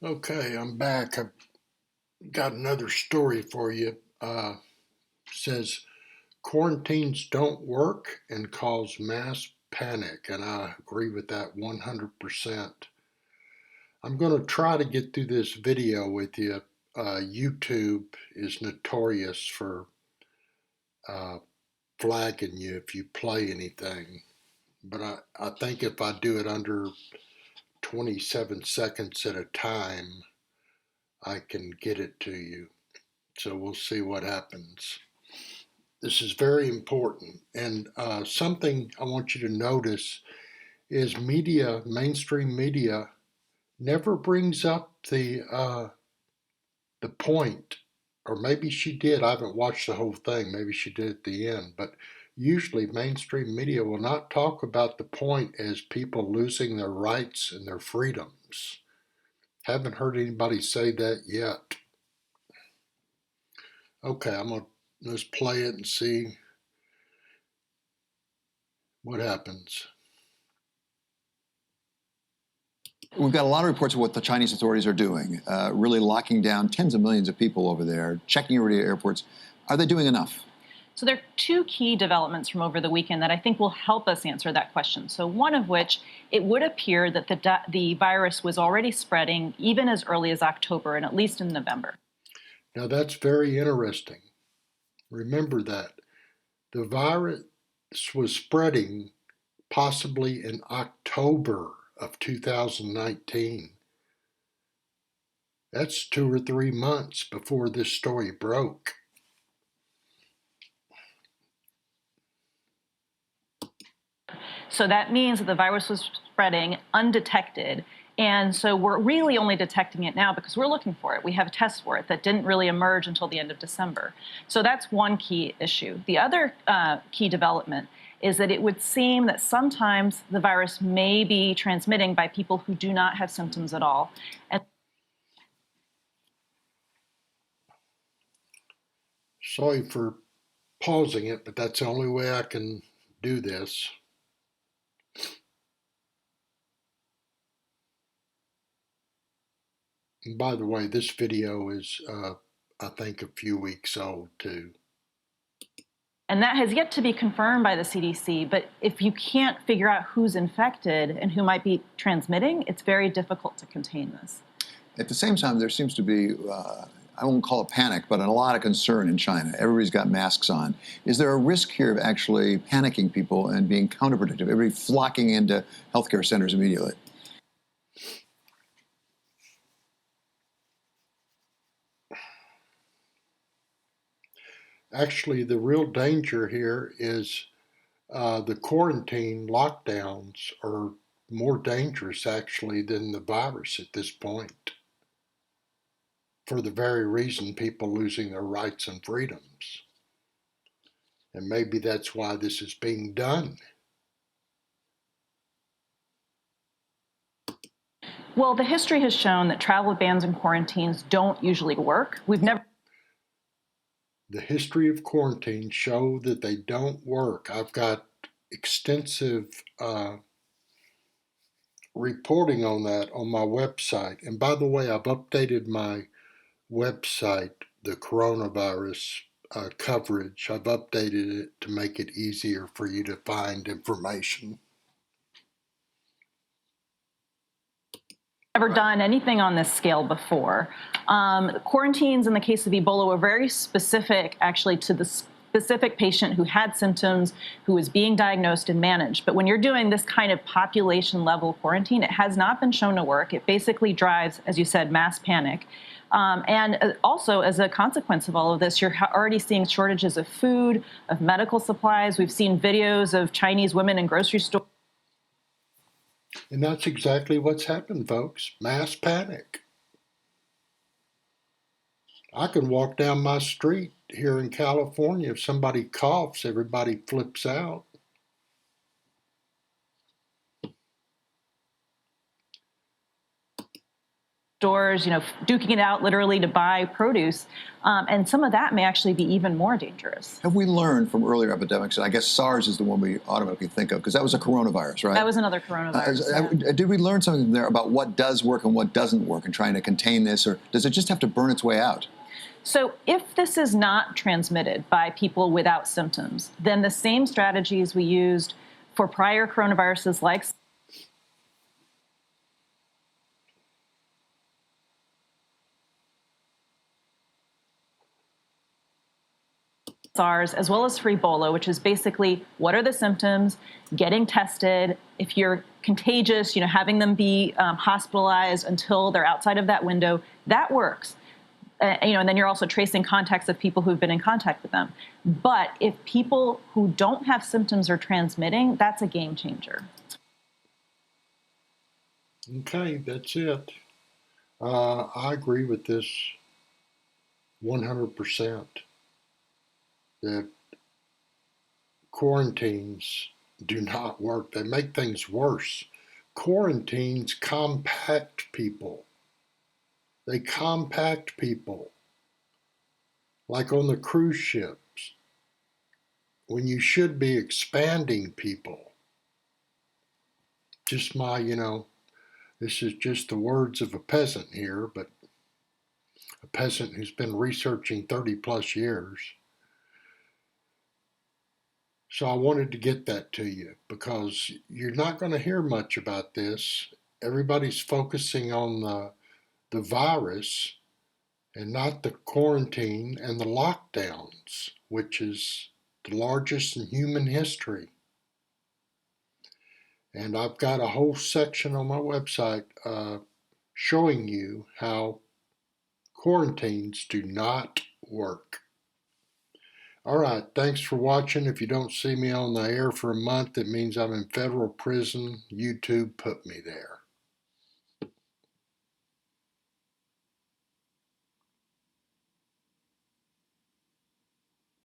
Okay, I'm back. I've got another story for you. Says quarantines don't work and cause mass panic, and I agree with that 100%. I'm going to try to get through this video with you. YouTube is notorious for uh, flagging you if you play anything, but I think if I do it under 27 seconds at a time, I can get it to you. So we'll see what happens. This is very important. And something I want you to notice is media, mainstream media, never brings up the point, or maybe she did. I haven't watched the whole thing. Maybe she did at the end. But usually, mainstream media will not talk about the point as people losing their rights and their freedoms. Haven't heard anybody say that yet. Okay, let's play it and see what happens. We've got a lot of reports of what the Chinese authorities are doing, really locking down tens of millions of people over there, checking every airports. Are they doing enough? So there are two key developments from over the weekend that I think will help us answer that question. So one of which, it would appear that the virus was already spreading even as early as October and at least in November. Now that's very interesting. Remember that the virus was spreading possibly in October of 2019. That's 2 or 3 months before this story broke. So that means that the virus was spreading undetected. And so we're really only detecting it now because we're looking for it. We have a test for it that didn't really emerge until the end of December. So that's one key issue. The other key development is that it would seem that sometimes the virus may be transmitting by people who do not have symptoms at all. And Sorry for pausing it, but that's the only way I can do this. And by the way, this video is, I think, a few weeks old too. And that has yet to be confirmed by the CDC. But if you can't figure out who's infected and who might be transmitting, it's very difficult to contain this. At the same time, there seems to be, I won't call it panic, but a lot of concern in China. Everybody's got masks on. Is there a risk here of actually panicking people and being counterproductive, everybody flocking into healthcare centers immediately? Actually, the real danger here is the quarantine lockdowns are more dangerous actually than the virus at this point, for the very reason people losing their rights and freedoms. And maybe that's why this is being done. Well, the history has shown that travel bans and quarantines don't usually work. The history of quarantine show that they don't work. I've got extensive reporting on that on my website. And by the way, I've updated my website, the coronavirus coverage. I've updated it to make it easier for you to find information. Never done anything on this scale before. Quarantines in the case of Ebola were very specific, actually, to the specific patient who had symptoms, who was being diagnosed and managed. But when you're doing this kind of population-level quarantine, it has not been shown to work. It basically drives, as you said, mass panic. And also, as a consequence of all of this, you're already seeing shortages of food, of medical supplies. We've seen videos of Chinese women in grocery stores. And that's exactly what's happened, folks. Mass panic. I can walk down my street here in California. If somebody coughs, everybody flips out. stores, duking it out literally to buy produce. And some of that may actually be even more dangerous. Have we learned from earlier epidemics, and I guess SARS is the one we automatically think of, because that was a coronavirus, right? That was another coronavirus. Yeah. Did we learn something there about what does work and what doesn't work in trying to contain this, or does it just have to burn its way out? So if this is not transmitted by people without symptoms, then the same strategies we used for prior coronaviruses like SARS, as well as for Ebola, which is basically what are the symptoms, getting tested, if you're contagious, having them be hospitalized until they're outside of that window, that works. And then you're also tracing contacts of people who've been in contact with them. But if people who don't have symptoms are transmitting, that's a game changer. Okay, that's it. I agree with this 100%. That quarantines do not work. They make things worse. Quarantines compact people. They compact people. Like on the cruise ships, when you should be expanding people. Just this is just the words of a peasant here, but a peasant who's been researching 30 plus years. So I wanted to get that to you because you're not going to hear much about this. Everybody's focusing on the virus and not the quarantine and the lockdowns, which is the largest in human history. And I've got a whole section on my website showing you how quarantines do not work. All right, thanks for watching. If you don't see me on the air for a month, it means I'm in federal prison. YouTube put me there.